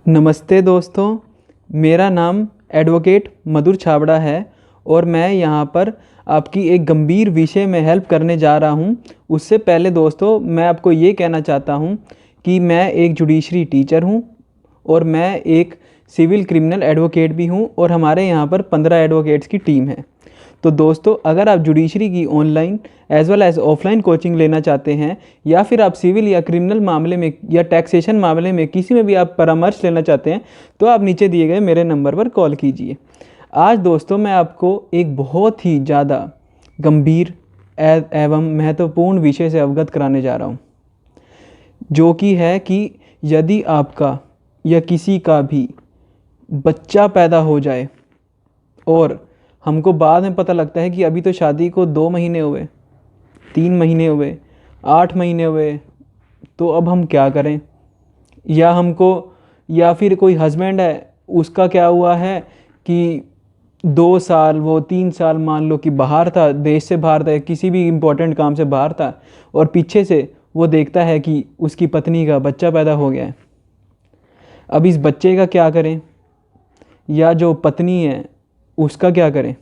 नमस्ते दोस्तों, मेरा नाम एडवोकेट मधुर छाबड़ा है और मैं यहाँ पर आपकी एक गंभीर विषय में हेल्प करने जा रहा हूँ। उससे पहले दोस्तों मैं आपको ये कहना चाहता हूँ कि मैं एक जुडिशरी टीचर हूँ और मैं एक सिविल क्रिमिनल एडवोकेट भी हूँ और हमारे यहाँ पर 15 एडवोकेट्स की टीम है। तो दोस्तों, अगर आप जुडिशरी की online as well as offline coaching लेना चाहते हैं या फिर आप सिविल या क्रिमिनल मामले में या टैक्सेशन मामले में किसी में भी आप परामर्श लेना चाहते हैं तो आप नीचे दिए गए मेरे नंबर पर कॉल कीजिए। आज दोस्तों मैं आपको एक बहुत ही ज़्यादा गंभीर एवं महत्वपूर्ण विषय से अवगत कराने जा रहा हूँ, जो कि है कि यदि आपका या किसी का भी बच्चा पैदा हो जाए और हमको बाद में पता लगता है कि अभी तो शादी को 2 महीने हुए, 3 महीने हुए, 8 महीने हुए, तो अब हम क्या करें। या फिर कोई हस्बैंड है, उसका क्या हुआ है कि 2 साल वो 3 साल मान लो कि बाहर था, देश से बाहर था, किसी भी इम्पोर्टेंट काम से बाहर था और पीछे से वो देखता है कि उसकी पत्नी का बच्चा पैदा हो गया है। अब इस बच्चे का क्या करें, या जो पत्नी है उसका क्या करें,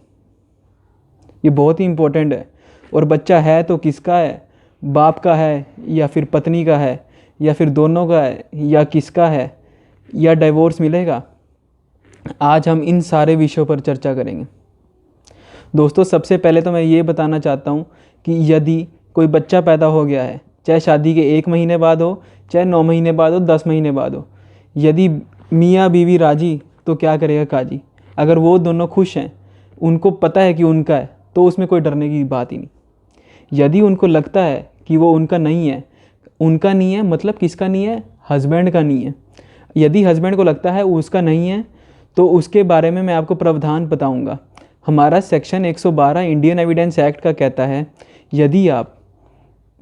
ये बहुत ही इम्पोर्टेंट है। और बच्चा है तो किसका है, बाप का है या फिर पत्नी का है या फिर दोनों का है या किसका है, या डिवोर्स मिलेगा। आज हम इन सारे विषयों पर चर्चा करेंगे। दोस्तों सबसे पहले तो मैं ये बताना चाहता हूँ कि यदि कोई बच्चा पैदा हो गया है, चाहे शादी के 1 महीने बाद हो, चाहे 9 महीने बाद हो, 10 महीने बाद हो, यदि मियाँ बीवी राजी तो क्या करेगा काजी। अगर वो दोनों खुश हैं, उनको पता है कि उनका है, तो उसमें कोई डरने की बात ही नहीं। यदि उनको लगता है कि वो उनका नहीं है मतलब किसका नहीं है, हस्बैंड का नहीं है। यदि हस्बैंड को लगता है उसका नहीं है तो उसके बारे में मैं आपको प्रावधान बताऊंगा। हमारा सेक्शन 112 इंडियन एविडेंस एक्ट का कहता है, यदि आप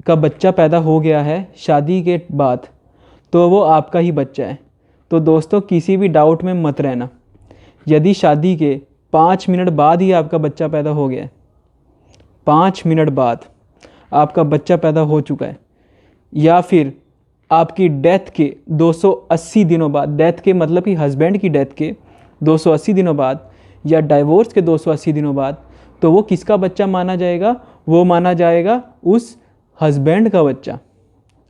का बच्चा पैदा हो गया है शादी के बाद तो वो आपका ही बच्चा है। तो दोस्तों किसी भी डाउट में मत रहना। यदि शादी के 5 मिनट बाद ही आपका बच्चा पैदा हो गया है, 5 मिनट बाद आपका बच्चा पैदा हो चुका है, या फिर आपकी डेथ के 280 दिनों बाद, डेथ के मतलब कि हस्बैंड की डेथ के 280 दिनों बाद या डाइवोर्स के 280 दिनों बाद, तो वो किसका बच्चा माना जाएगा, वो माना जाएगा उस हस्बैंड का बच्चा।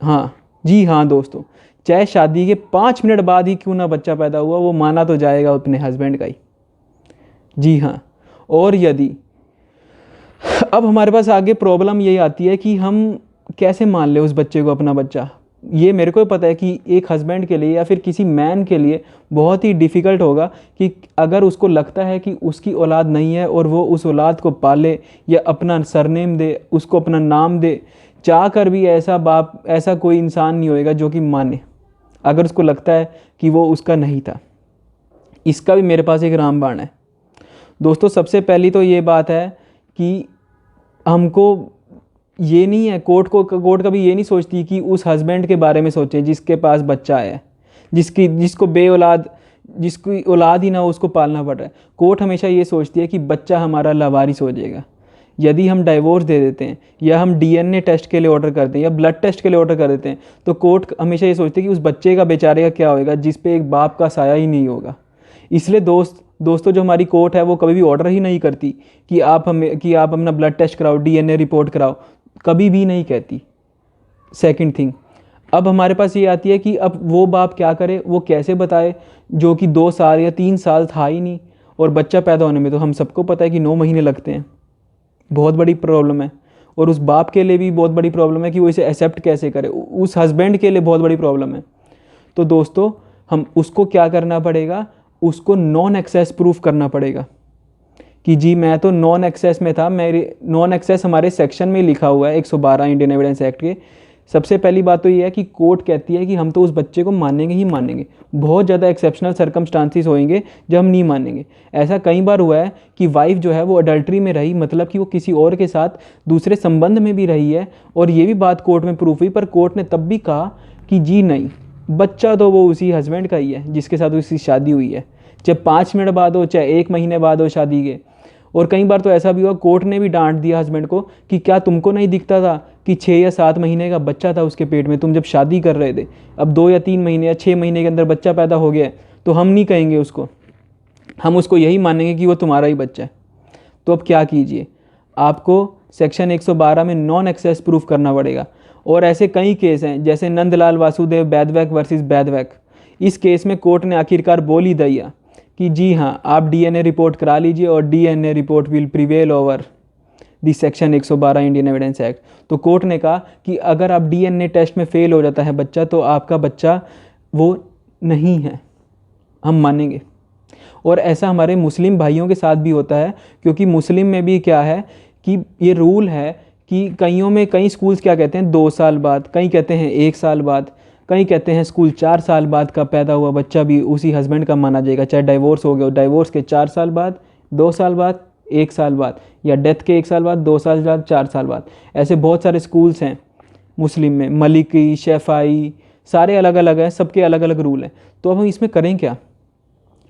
हाँ जी हाँ दोस्तों, चाहे शादी के 5 मिनट बाद ही क्यों ना बच्चा पैदा हुआ, वो माना तो जाएगा अपने हस्बैंड का ही। जी हाँ। और यदि अब हमारे पास आगे प्रॉब्लम यही आती है कि हम कैसे मान ले उस बच्चे को अपना बच्चा। ये मेरे को पता है कि एक हस्बैंड के लिए या फिर किसी मैन के लिए बहुत ही डिफ़िकल्ट होगा कि अगर उसको लगता है कि उसकी औलाद नहीं है और वो उस औलाद को पाले या अपना सरनेम दे, उसको अपना नाम दे, चाह कर भी ऐसा कोई इंसान नहीं होएगा जो कि माने, अगर उसको लगता है कि वो उसका नहीं था। इसका भी मेरे पास एक रामबाण है। दोस्तों सबसे पहली तो ये बात है कि हमको ये नहीं है, कोर्ट कभी ये नहीं सोचती कि उस हस्बैंड के बारे में सोचें जिसके पास बच्चा है, जिसकी औलाद ही ना हो, उसको पालना पड़ रहा है। कोर्ट हमेशा ये सोचती है कि बच्चा हमारा लावारिस हो जाएगा। यदि हम डाइवोर्स दे देते हैं या हम डीएनए टेस्ट के लिए ऑर्डर करते हैं या ब्लड टेस्ट के लिए ऑर्डर कर देते हैं, तो कोर्ट हमेशा ये सोचती है कि उस बच्चे का बेचारे का क्या होएगा जिस पे एक बाप का साया ही नहीं होगा। इसलिए दोस्तों जो हमारी कोर्ट है वो कभी भी ऑर्डर ही नहीं करती कि आप अपना ब्लड टेस्ट कराओ, डीएनए रिपोर्ट कराओ, कभी भी नहीं कहती। सेकंड थिंग, अब हमारे पास ये आती है कि अब वो बाप क्या करे, वो कैसे बताए जो कि 2 साल या 3 साल था ही नहीं, और बच्चा पैदा होने में तो हम सबको पता है कि 9 महीने लगते हैं। बहुत बड़ी प्रॉब्लम है। और उस बाप के लिए भी बहुत बड़ी प्रॉब्लम है कि वो इसे एक्सेप्ट कैसे करे, उस हस्बैंड के लिए बहुत बड़ी प्रॉब्लम है। तो दोस्तों हम उसको क्या करना पड़ेगा, उसको नॉन एक्सेस प्रूफ करना पड़ेगा कि जी मैं तो नॉन एक्सेस में था। मेरे नॉन एक्सेस हमारे सेक्शन में लिखा हुआ है 112 इंडियन एविडेंस एक्ट के। सबसे पहली बात तो ये है कि कोर्ट कहती है कि हम तो उस बच्चे को मानेंगे ही मानेंगे। बहुत ज़्यादा एक्सेप्शनल सर्कमस्टांसिस होंगे जब हम नहीं मानेंगे। ऐसा कई बार हुआ है कि वाइफ जो है वो अडल्ट्री में रही, मतलब कि वो किसी और के साथ दूसरे संबंध में भी रही है, और ये भी बात कोर्ट में प्रूफ हुई, पर कोर्ट ने तब भी कहा कि जी नहीं, बच्चा तो वो उसी हस्बैंड का ही है जिसके साथ उसकी शादी हुई है, चाहे 5 मिनट बाद हो, चाहे 1 महीने बाद हो शादी के। और कई बार तो ऐसा भी हुआ, कोर्ट ने भी डांट दिया हस्बैंड को कि क्या तुमको नहीं दिखता था कि 6 या 7 महीने का बच्चा था उसके पेट में, तुम जब शादी कर रहे थे, अब 2 या 3 महीने या 6 महीने के अंदर बच्चा पैदा हो गया है, तो हम नहीं कहेंगे उसको, हम उसको यही मानेंगे कि वो तुम्हारा ही बच्चा है। तो अब क्या कीजिए, आपको सेक्शन 112 में नॉन एक्सेस प्रूफ करना पड़ेगा। और ऐसे कई केस हैं, जैसे नंदलाल वासुदेव बैदवैक वर्सेस बैदवैक। इस केस में कोर्ट ने आखिरकार बोल ही दिया कि जी हाँ, आप डीएनए रिपोर्ट करा लीजिए और DNA report will prevail over the section 112 Indian evidence act. तो कोर्ट ने कहा कि अगर आप डीएनए टेस्ट में फेल हो जाता है बच्चा, तो आपका बच्चा वो नहीं है, हम मानेंगे। और ऐसा हमारे मुस्लिम भाइयों के साथ भी होता है, क्योंकि मुस्लिम में भी क्या है कि ये रूल है कि कईयों में, कई स्कूल्स क्या कहते हैं 2 साल बाद, कई कहते हैं 1 साल बाद, कई कहते हैं स्कूल 4 साल बाद का पैदा हुआ बच्चा भी उसी हस्बैंड का माना जाएगा, चाहे डाइवोर्स हो गया, डाइवोर्स के 4 साल बाद, 2 साल बाद, 1 साल बाद, या डेथ के 1 साल बाद, 2 साल बाद, 4 साल बाद। ऐसे बहुत सारे स्कूल्स हैं मुस्लिम में, मलिकी, शेफाई, सारे अलग अलग हैं, सबके अलग अलग रूल हैं। तो अब हम इसमें करें क्या,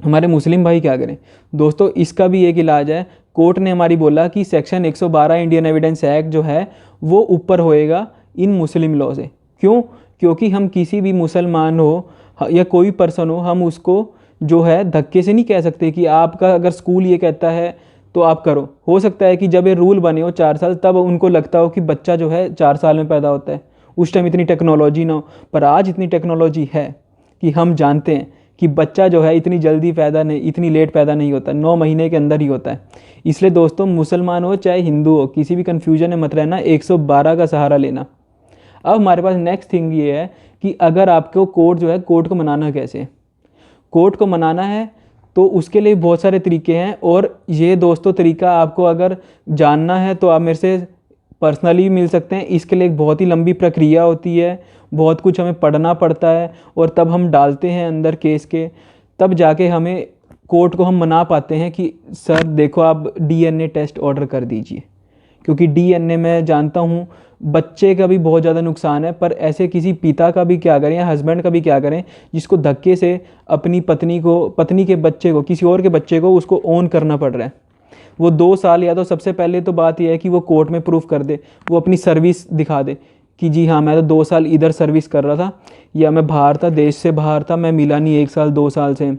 हमारे मुस्लिम भाई क्या करें? दोस्तों, इसका भी एक इलाज है। कोर्ट ने हमारी बोला कि सेक्शन 112 इंडियन एविडेंस एक्ट जो है वो ऊपर होएगा इन मुस्लिम लॉ से। क्यों? क्योंकि हम किसी भी मुसलमान हो या कोई पर्सन हो, हम उसको जो है धक्के से नहीं कह सकते कि आपका अगर स्कूल ये कहता है तो आप करो। हो सकता है कि जब ये रूल बने हो 4 साल, तब उनको लगता हो कि बच्चा जो है 4 साल में पैदा होता है, उस टाइम इतनी टेक्नोलॉजी ना हो। पर आज इतनी टेक्नोलॉजी है कि हम जानते हैं कि बच्चा जो है इतनी जल्दी पैदा नहीं, इतनी लेट पैदा नहीं होता, 9 महीने के अंदर ही होता है। इसलिए दोस्तों, मुसलमान हो चाहे हिंदू हो, किसी भी कन्फ्यूजन में मत रहना, 112 का सहारा लेना। अब हमारे पास नेक्स्ट थिंग ये है कि अगर आपको कोर्ट जो है, कोर्ट को मनाना कैसे? कोर्ट को मनाना है तो उसके लिए बहुत सारे तरीके हैं, और ये दोस्तों तरीका आपको अगर जानना है तो आप मेरे से पर्सनली मिल सकते हैं। इसके लिए एक बहुत ही लंबी प्रक्रिया होती है, बहुत कुछ हमें पढ़ना पड़ता है, और तब हम डालते हैं अंदर केस के, तब जाके हमें कोर्ट को हम मना पाते हैं कि सर देखो आप डीएनए टेस्ट ऑर्डर कर दीजिए। क्योंकि डीएनए मैं जानता हूँ बच्चे का भी बहुत ज़्यादा नुकसान है, पर ऐसे किसी पिता का भी क्या करें या हस्बैंड का भी क्या करें जिसको धक्के से अपनी पत्नी को, पत्नी के बच्चे को, किसी और के बच्चे को उसको ओन करना पड़ रहा है। वो 2 साल, या तो सबसे पहले तो बात यह है कि वो कोर्ट में प्रूफ कर दे, वो अपनी सर्विस दिखा दे कि जी हाँ, मैं तो 2 साल इधर सर्विस कर रहा था, या मैं बाहर था, देश से बाहर था, मैं मिला नहीं 1 साल 2 साल से,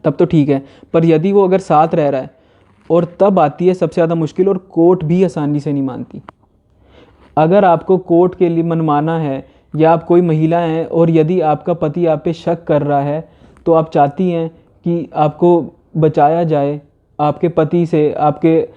तब तो ठीक है। पर यदि वो अगर साथ रह रहा है, और तब आती है सबसे ज़्यादा मुश्किल, और कोर्ट भी आसानी से नहीं मानती। अगर आपको कोर्ट के लिए मनमाना है, या आप कोई महिला हैं और यदि आपका पति आप पे शक कर रहा है, तो आप चाहती हैं कि आपको बचाया जाए आपके पति से, आपके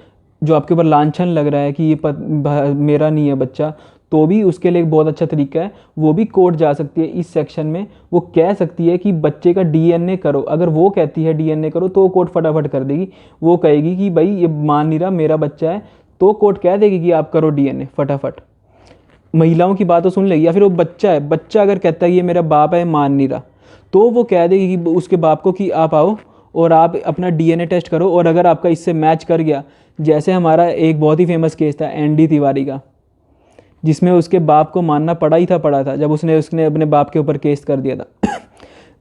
जो आपके ऊपर लांछन लग रहा है कि ये मेरा नहीं है बच्चा, तो भी उसके लिए एक बहुत अच्छा तरीका है, वो भी कोर्ट जा सकती है इस सेक्शन में। वो कह सकती है कि बच्चे का डीएनए करो। अगर वो कहती है डीएनए करो तो कोर्ट फटाफट कर देगी। वो कहेगी कि भाई ये मान नहीं रहा मेरा बच्चा है, तो कोर्ट कह देगी कि आप करो डीएनए फटाफट। महिलाओं की बात तो सुन लेगी। या फिर वो बच्चा है, बच्चा अगर कहता है ये मेरा बाप है, मान नहीं रहा, तो वो कह देगी कि उसके बाप को कि आप आओ और आप अपना डीएनए टेस्ट करो, और अगर आपका इससे मैच कर गया, जैसे हमारा एक बहुत ही फेमस केस था एनडी तिवारी का, जिसमें उसके बाप को मानना पड़ा था जब उसने अपने बाप के ऊपर केस कर दिया था।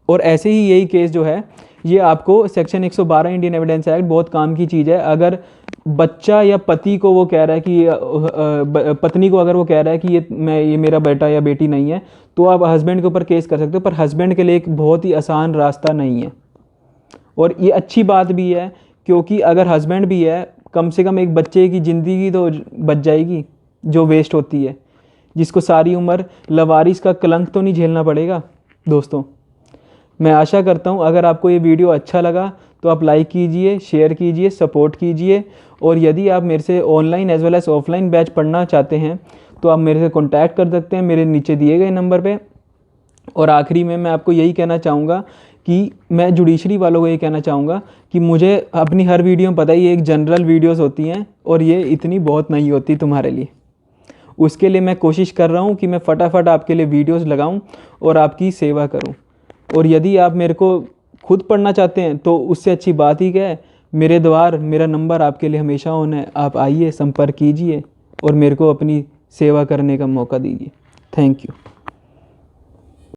और ऐसे ही यही केस जो है, ये आपको सेक्शन 112 इंडियन एविडेंस एक्ट बहुत काम की चीज़ है। अगर बच्चा या पति को वो कह रहा है कि पत्नी को अगर वो कह रहा है कि ये मेरा बेटा या बेटी नहीं है, तो आप हस्बैंड के ऊपर केस कर सकते हो। पर हस्बैंड के लिए एक बहुत ही आसान रास्ता नहीं है, और ये अच्छी बात भी है, क्योंकि अगर हस्बैंड भी है, कम से कम एक बच्चे की ज़िंदगी तो बच जाएगी जो वेस्ट होती है, जिसको सारी उम्र लवारिस का कलंक तो नहीं झेलना पड़ेगा। दोस्तों, मैं आशा करता हूँ अगर आपको ये वीडियो अच्छा लगा तो आप लाइक कीजिए, शेयर कीजिए, सपोर्ट कीजिए। और यदि आप मेरे से online as well as offline batch पढ़ना चाहते हैं तो आप मेरे से कॉन्टैक्ट कर सकते हैं मेरे नीचे दिए गए नंबर पे। और आखिरी में मैं आपको यही कहना चाहूँगा कि मैं जुडिशरी वालों को ये कहना चाहूँगा कि मुझे अपनी हर वीडियो में पता ही एक जनरल वीडियोस होती हैं, और ये इतनी बहुत नहीं होती तुम्हारे लिए। उसके लिए मैं कोशिश कर रहा हूँ कि मैं फटाफट आपके लिए वीडियोस लगाऊँ और आपकी सेवा करूँ। और यदि आप मेरे को खुद पढ़ना चाहते हैं तो उससे अच्छी बात ही क्या है, मेरे द्वार, मेरा नंबर आपके लिए हमेशा ऑन है। आप आइए, संपर्क कीजिए और मेरे को अपनी सेवा करने का मौका दीजिए। Thank you.